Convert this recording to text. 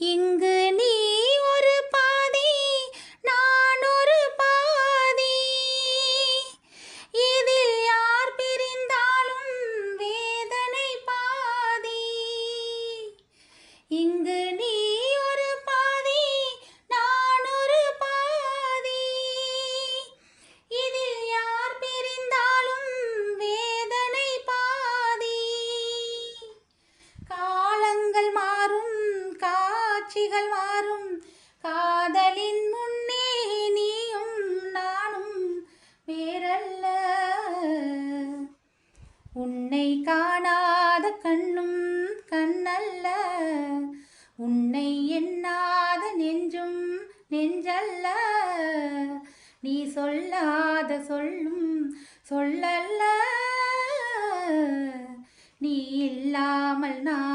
இங்கு நீ ஒரு பாதி, நான் ஒரு பாதி. இதில் யார் பிரிந்தாலும் வேதனை பாதி. இங்கு நீ ஒரு பாதி, நான் ஒரு பாதி. இதில் யார் பிரிந்தாலும் வேதனை பாதி. காலங்கள் மாறும், காட்சிகள் மாறும், காதலின் முன்னே நீயும் நானும் வேறல்ல. உன்னை காணாத கண்ணும் கண்ணல்ல, உன்னை எண்ணாத நெஞ்சும் நெஞ்சல்ல. நீ சொல்லாத சொல்லும் சொல்லல்ல, நீ இல்லாமல் நான்